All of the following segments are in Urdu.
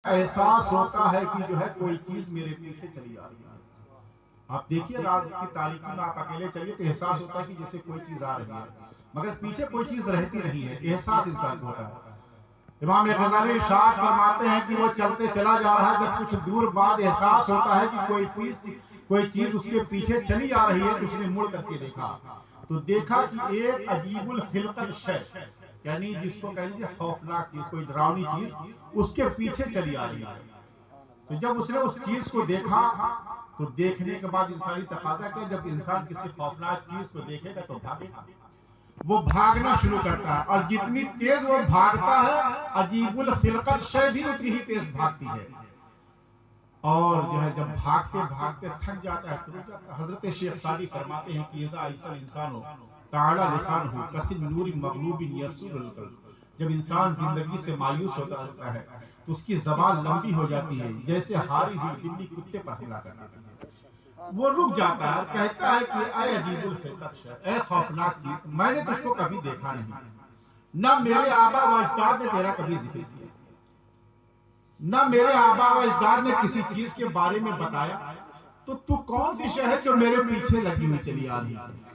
احساس ہوتا ہے کہ جو ہے کوئی چیز میرے پیچھے چلی آ رہی ہے. آپ دیکھیے رات کی تاریکی میں آپ اکیلے چلیے تو احساس ہوتا ہے کہ جیسے کوئی چیز آ رہی ہے, مگر پیچھے کوئی چیز رہتی نہیں ہے. احساس انسان کو ہوتا ہے. امام غزالی ارشاد فرماتے ہیں کہ وہ چلتے چلا جا رہا ہے, جب کچھ دور بعد احساس ہوتا ہے کہ کوئی چیز اس کے پیچھے چلی آ رہی ہے, تو اس نے مڑ کر کے دیکھا تو دیکھا کہ ایک عجیب الخلقت شے, یعنی جس کو کہہ لیجیے خوفناک چیز, کوئی ڈراؤنی چیز اس کے پیچھے چلی آ رہی ہے. تو جب اس نے اس چیز کو دیکھا تو دیکھنے کے بعد انسانی تقاضا کیا, جب انسان کسی خوفناک چیز کو دیکھے گا تو بھاگے گا. وہ بھاگنا شروع کرتا ہے, اور جتنی تیز وہ بھاگتا ہے عجیب الخلقت شے بھی اتنی ہی تیز بھاگتی ہے. اور جو ہے جب بھاگتے بھاگتے تھک جاتا ہے تو رک جاتا ہے. حضرت شیخ سعدی فرماتے ہیں کہ ایسا انسان ہو تعالی لسان ہو کسب نور مغلوب یسور القلب. جب انسان زندگی سے مایوس ہوتا ہے تو اس کی زبان لمبی ہو جاتی ہے, جیسے ہاری ہوئی بلی کتے پر حملہ کر دیتی ہے. وہ رک جاتا ہے اور کہتا ہے کہ اے عجیب الخلقت شے, اے خوفناک چیز, میں نے تجھ کو کبھی دیکھا نہیں, نہ میرے آبا و اجداد نے تیرا کبھی ذکر کیا, نہ میرے آبا و اجداد نے کسی چیز کے بارے میں بتایا, تو کون سی شے ہے جو میرے پیچھے لگی ہوئی چلی آ رہی ہے.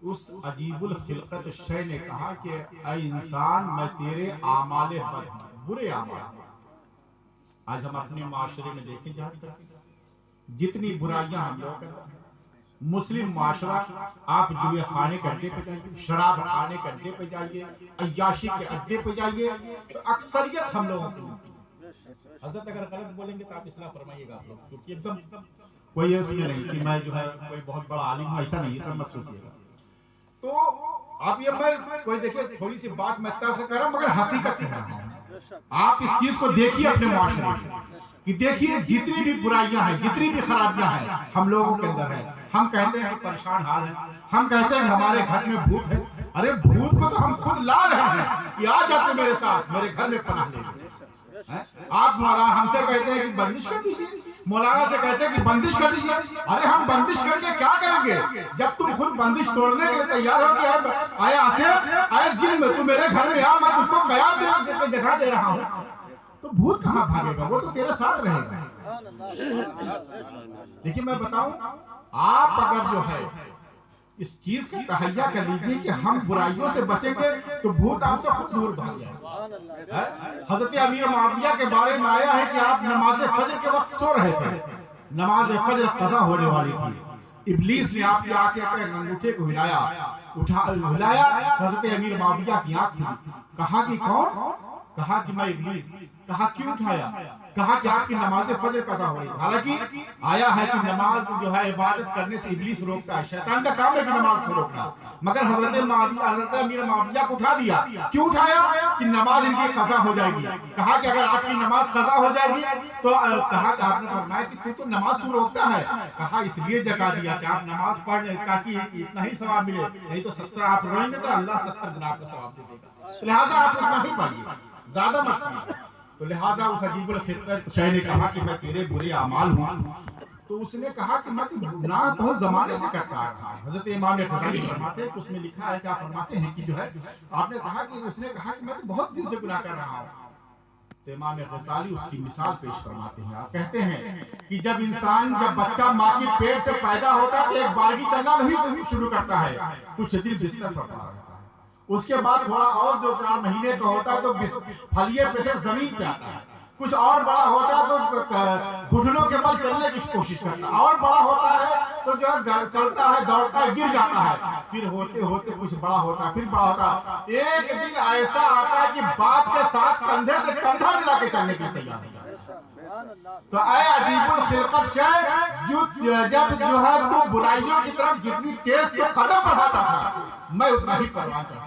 اس عجیب الخلقت شے نے کہا کہ اے انسان, میں تیرے اعمال بد, برے اعمال. آج ہم اپنے معاشرے میں دیکھیں جہاں جتنی برائیاں ہم لوگ کرتے ہیں, مسلم معاشرہ, آپ جوئے خانے کے اڈے پہ جائیے, شراب خانے کے اڈے پہ جائیے, عیاشی کے اڈے پہ جائیے, تو اکثریت ہم لوگوں کی ملتی ہے. حضرت اگر غلط بولیں گے تو آپ اصلاح فرمائیے گا آپ لوگ, کیونکہ ایک دم کوئی اس میں نہیں کہ میں جو ہے کوئی بہت بڑا عالم ہوں, ایسا نہیں, یہ سب مت سوچیے گا. تو آپ یہ میں کوئی دیکھیں تھوڑی سی بات میں تلخ کر رہا ہوں مگر حقیقت کہہ رہا ہوں. آپ اس چیز کو دیکھیے اپنے معاشرے میں کہ دیکھیے جتنی بھی برائیاں ہیں, جتنی بھی خرابیاں ہیں ہم لوگوں کے اندر ہیں. ہم کہتے ہیں کہ پریشان حال ہیں, ہم کہتے ہیں کہ ہمارے گھر میں بھوت ہے. ارے بھوت کو تو ہم خود لا رہے ہیں کہ آ جا تو میرے ساتھ, میرے گھر میں پناہ لے لے. آپ مولانا ہم سے کہتے ہیں کہ بندش کر دیجیے, مولانا سے کہتے ہیں کہ بندش کر دیجیے. ارے ہم بندش کر کے کیا کریں گے جب تم خود بندش توڑنے کے لیے تیار ہو کہ آئے آصف, آئے جن میں, تو میرے گھر میں آ, میں تجھ کو قیام جگہ دے رہا ہوں. تو بھوت کہاں بھاگے گا, وہ تو تیرے ساتھ رہے گا. دیکھیے میں بتاؤں, آپ اگر جو ہے اس چیز کا تہیہ کر لیجئے کہ ہم برائیوں سے بچیں گے تو بھوت آپ سے خود دور بھاگ جائے گا. حضرت امیر معاویہ کے بارے میں آیا ہے کہ آپ نماز فجر کے وقت سو رہے تھے, نماز فجر قضا ہونے والی تھی. ابلیس نے آپ کے آنکھ کے انگوٹھے کو ہلایا, حضرت امیر معاویہ کی آنکھ کھلی. کہا کہ کون؟ کہا کہ میں ابلیس. کہا کیوں اٹھایا؟ کہا کہ آپ کی نماز فجر قضا ہو رہی. حالانکہ آیا ہے کہ نماز جو ہے عبادت کرنے سے ابلیس روکتا ہے, شیطان کا کام ہے کہ نماز سے روکنا, مگر حضرت امیر معاویہ کو اٹھا دیا. کیوں اٹھایا؟ کہ نماز ان کی قضا ہو جائے گی. کہا کہ اگر آپ کی نماز قضا ہو جائے گی تو کہا کہ آپ نے فرمایا کہ تو نماز سے روکتا ہے. کہا اس لیے جگہ دیا کہ آپ نماز پڑھ لیں تاکہ اتنا ہی ثواب ملے, نہیں تو 70 آپ روئیں گے تو اللہ 70 گنا آپ کو ثواب دے دے گا. لہٰذا آپ اتنا ہی پڑھیے, زیادہ مت پڑھیے. تو لہٰذا اس عجیب الخلقت شے نے کہا کہ میں تیرے برے اعمال ہوں. تو اس نے کہا کہ میں تو گناہ بہت زمانے سے کرتا آ رہا ہوں. حضرت امام غزالی فرماتے ہیں کہ اس میں لکھا ہے, کیا فرماتے ہیں کہ جو ہے آپ نے کہا کہ اس نے کہا کہ میں تو بہت دن سے گناہ کر رہا ہوں. تو امام غزالی اس کی مثال پیش فرماتے ہیں. آپ کہتے ہیں کہ جب بچہ ماں کی پیٹ سے پیدا ہوتا ہے تو ایک بارگی چلنا نہیں شروع کرتا ہے, کچھ دن بستر پر پڑا رہتا ہے. اس کے بعد تھوڑا اور 2-4 مہینے کا ہوتا ہے تو پھلیے پہ سے زمین پہ آتا ہے. کچھ اور بڑا ہوتا ہے تو گھٹنوں کے بل چلنے کی کوشش کرتا ہے. اور بڑا ہوتا ہے تو جو ہے چلتا ہے, دوڑتا ہے, گر جاتا ہے. پھر ہوتے ہوتے کچھ بڑا ہوتا ہے, پھر بڑا ہوتا ہے. ایک دن ایسا آتا ہے کہ باپ کے ساتھ کندھے سے کندھا ملا کے چلنے کے لیے تیار ہو جائے. تو اے عجیب الخلقت شے, جب جو ہے تو برائیوں کی طرف جتنی تیز تو قدم بڑھاتا تھا, میں اتنا ہی پروان چڑھتا تھا.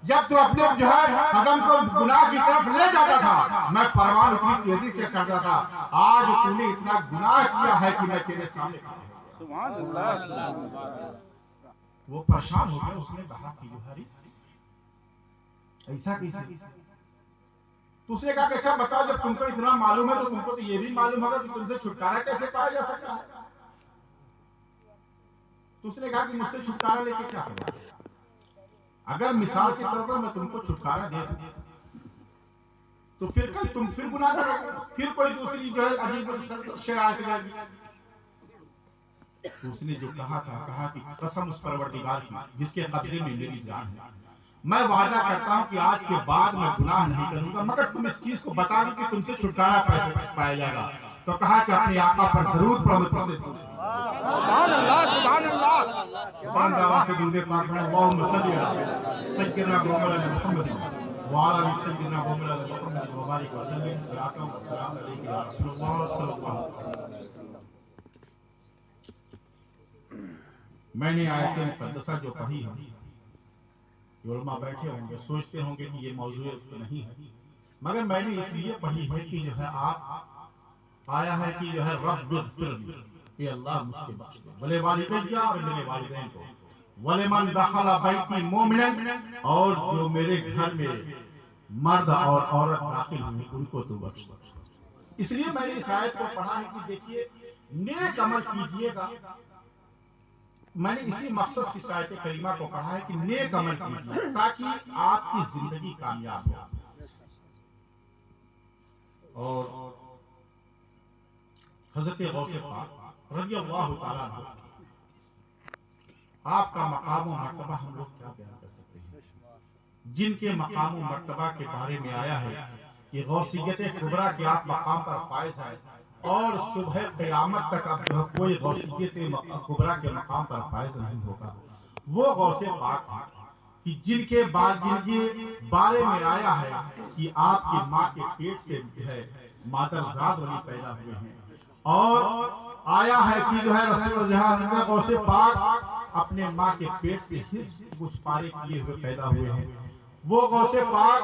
جب تو اپنے جو ہے قدم کو گناہ کی طرف لے جاتا تھا, میں پروان اتنی تیزی سے چڑھتا تھا. آج تو نے اتنا گناہ کیا ہے کہ میں تیرے سامنے سبحان اللہ. وہ پریشان ہو گیا. اس نے کہا کہ جو ہے ایسا کیسے؟ تو اس نے کہا کہ اچھا بتاؤ, جب تم کو اتنا معلوم ہے تو تم کو تو یہ بھی معلوم ہوگا کہ تم سے چھٹکارا کیسے پایا جا سکتا ہے. تو اس نے کہا کہ مجھ سے چھٹکارا لے کے کیا ہوگا؟ اگر مثال کے طور پر میں تم کو چھٹکارا دے دوں تو پھر کل تم پھر گناہ کرو گے، پھر کوئی دوسری جو ہے عجیب شے آ کے جائے گی۔ تو اس نے جو کہا کہ قسم اس پروردگار کی جس کے قبضے میں میری جان ہے، میں وعدہ کرتا ہوں کہ آج کے بعد میں گناہ نہیں کروں گا مگر تم اس چیز کو بتا دو کہ تم سے چھٹکارا پایا جائے گا۔ تو کہا کہ اپنے آقا پر درود پڑھو، تم سے دور سبحان اللہ سبحان اللہ۔ بلند آواز سے درود پاک پڑھیں، اللہم صلی علی سیدنا محمد وعلی آل سیدنا محمد وبارک وسلم، صلاۃ و سلام علیک یا رسول اللہ صلی اللہ علیہ وسلم۔ میں نے آیت مقدسہ جو پڑھی ہے، علماء بیٹھے ہوں گے سوچتے ہوں گے کہ یہ موضوع نہیں ہے، مگر میں نے اس لیے پڑھی ہے کہ جو ہے آپ آیا ہے کہ جو ہے رب اغفر لی، کہ اللہ مجھ کے بخش دے، ولی والدیہ اور میرے والدین کو، ولمن دخل بیتی مومنا، اور جو میرے گھر میں مرد اور عورت داخل ہوئے ان کو تو بخش دے۔ اس لیے میں نے اس آیت کو پڑھا ہے کہ دیکھیے نیک عمل کیجئے گا، میں نے اسی مقصد سے اس آیت کریمہ کو پڑھا ہے کہ نیک عمل کیجئے تاکہ آپ کی زندگی کامیاب ہو۔ اور حضرت غوث پاک رضی اللہ تعالیٰ عنہ، آپ کا مقام و مرتبہ ہم لوگ کیا بیان کر سکتے ہیں، جن کے مقام و مرتبہ کے بارے میں آیا ہے کہ غوثیت کبریٰ کے آپ مقام پر فائز ہیں، اور صبح قیامت تک اب جو کوئی غوثیت کبریٰ کے مقام پر فائز نہیں ہوگا۔ وہ غوث پاک ہیں کہ جن کے بارے میں آیا ہے کہ آپ کی ماں کے پیٹ سے جو ہے مادرزاد ولی پیدا ہوئے ہیں، اور آیا ہے کہ جو ہے رسول جہاں غوث پاک اپنے ماں کے پیٹ سے کچھ پارے کیے ہوئے پیدا ہوئے ہیں۔ وہ غوث پاک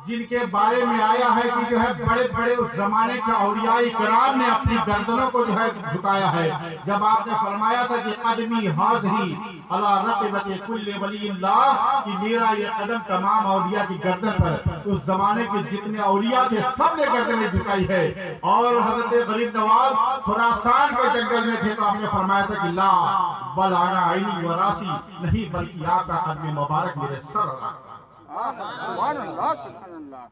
جن کے بارے میں آیا ہے کہ جو ہے بڑے بڑے اس زمانے کے اولیاء کرام نے اپنی گردنوں کو جو ہے جھکایا ہے، جب آپ نے فرمایا تھا کہ قدمی حاضری علی رقبت کل ولی اللہ، کہ میرا یہ قدم تمام اولیاء کی گردن پر، اس زمانے کے جتنے اولیاء تھے سب نے گردنیں جھکائی ہے۔ اور حضرت غریب نواز خراسان کے جنگل میں تھے تو آپ نے فرمایا تھا کہ لا بل انا عینی و راسی، نہیں بلکہ آپ کا قدم مبارک میرے سر اور آقا۔ سبحان اللہ سبحان اللہ۔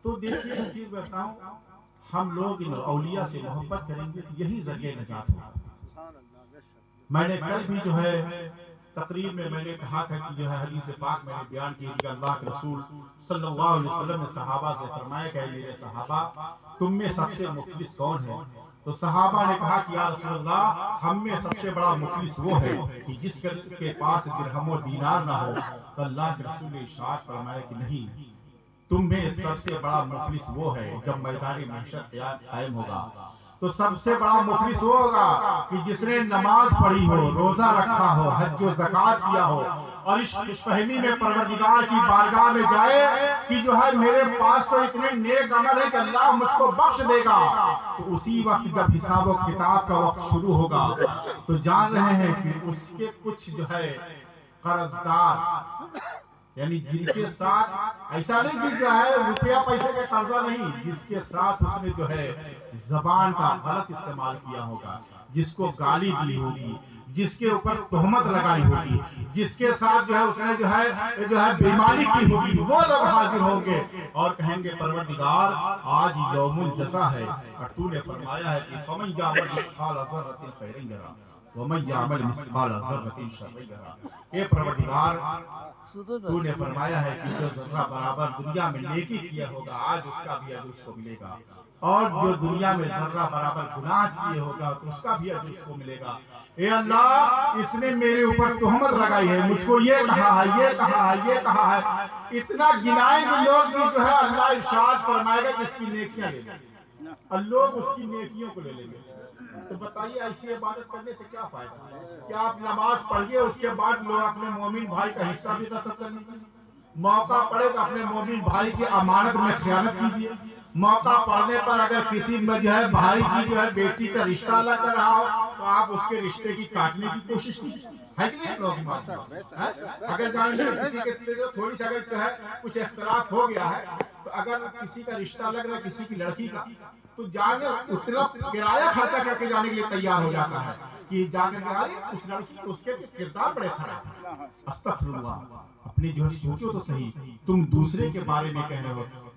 تو دیکھیے میں چیز بتاؤں، ہم لوگ ان اولیاء سے محبت کریں گے تو یہی ذریعہ نجات ہوگا۔ میں نے کل بھی جو ہے تقریر میں نے کہا تھا کہ جو ہے حدیث پاک میں نے بیان کی کہ اللہ کے رسول صلی اللہ علیہ وسلم نے صحابہ سے فرمایا کہ میرے صحابہ تم میں سب سے مفلس کون ہے؟ تو صحابہ نے کہا کہ یا رسول اللہ ہم میں سب سے بڑا مفلس وہ ہے کہ جس کے پاس درہم و دینار نہ ہو۔ تو اللہ کے رسول نے ارشاد فرمایا کہ نہیں، تم میں سب سے بڑا مفلس وہ ہے جب میدان محشر قائم ہوگا تو سب سے بڑا مفلس وہ ہوگا کہ جس نے نماز پڑھی ہو، روزہ رکھا ہو، حج و زکوٰۃ کیا ہو، اور اس فہمی میں پروردگار کی بارگاہ میں جائے کہ جو ہے میرے پاس تو اتنے نیک عمل ہے کہ اللہ مجھ کو بخش دے گا۔ تو اسی وقت جب حساب و کتاب کا وقت شروع ہوگا تو جان رہے ہیں کہ اس کے کچھ جو ہے قرضدار، یعنی جن کے ساتھ ایسا نہیں کہ جو ہے روپیہ پیسے کا قرضہ نہیں، جس کے ساتھ اس نے جو ہے زبان کا غلط استعمال کیا ہوگا، جس کو گالی دی ہوگی، جس کے اوپر تہمت لگائی ہوگی، جس کے ساتھ جو ہے اس نے جو ہے بیماری کی ہوگی، وہ لوگ حاضر ہوں گے اور کہیں گے پروردگار آج یوم الجزا ہے، اور تو نے فرمایا ہے کہ فمن یعمل مثقال ذرۃ خیرا یرہ ومن یعمل مثقال ذرۃ شرا یرہ۔ اے پروردگار تو نے فرمایا ہے کہ جو ذرہ برابر دنیا میں نیکی کیا ہوگا آج اس کا بھی اجر اس کو ملے گا، اور جو دنیا میں ذرہ برابر گناہ کیے ہوگا تو اس کا بھی اجر اس کو ملے گا۔ اے اللہ اس نے میرے اوپر تہمت لگائی ہے، مجھ کو یہ کہا ہے، یہ کہا ہے، یہ کہا ہے، اتنا گنائیں گے لوگ کہ جو ہے اللہ ارشاد فرمائے گا کہ اس کی نیکیاں لے لیں، اور لوگ اس کی نیکیوں کو لے لیں گے۔ تو بتائیے ایسی عبادت کرنے سے کیا فائدہ ہے؟ کیا آپ نماز پڑھیے اس کے بعد لوگ اپنے مومن بھائی کا حصہ بھی غصب کرنے کی، موقع پڑے تو اپنے مومن بھائی کی امانت میں خیانت کیجیے، موقع پڑنے پر اگر کسی میں جو ہے بھائی کی جو ہے بیٹی کا رشتہ لگ کر رہا ہو تو آپ اس کے رشتے کی کاٹنے کی کوشش کیجیے، ہے کہ نہیں لوگ؟ اگر جانیں گے کسی کے تھوڑی سی اگر جو ہے کچھ اختلاف ہو گیا ہے تو اگر کسی کا رشتہ لگ رہا ہے کسی کی لڑکی کا تو جانے اتنا کرایہ خرچہ کر کے جانے کے لیے تیار ہو جاتا ہے کہ جا کر کے اس لڑکی اس کے کردار بڑے خراب ہیں۔ استغفر اللہ، اپنی جو ہے سوچو تو صحیح، تم دوسرے کے بارے میں کہہ رہے ہو،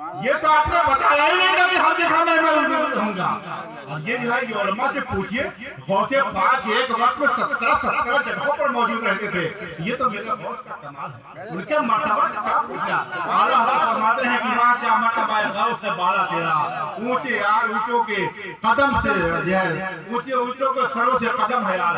یہ تو آپ نے بتایا ہی نہیں تھا کہ ہر جگہ میں موجود رہوں گا. اور یہ جو ہے یہ علماء سے پوچھئے غوث پاک ایک وقت میں 17 جگہوں پر موجود رہتے تھے. یہ تو میرے غوث کا کمال ہے. ان کے مرتبہ کا کیا پوچھنا. اعلیٰ حضرت فرماتے ہیں کہ وہاں کیا مرتبہ ہے غوث ہے بالا تیرا, اونچے اونچوں کے قدم سے جو ہے اونچے اونچوں کے سروں سے قدم ہے یار.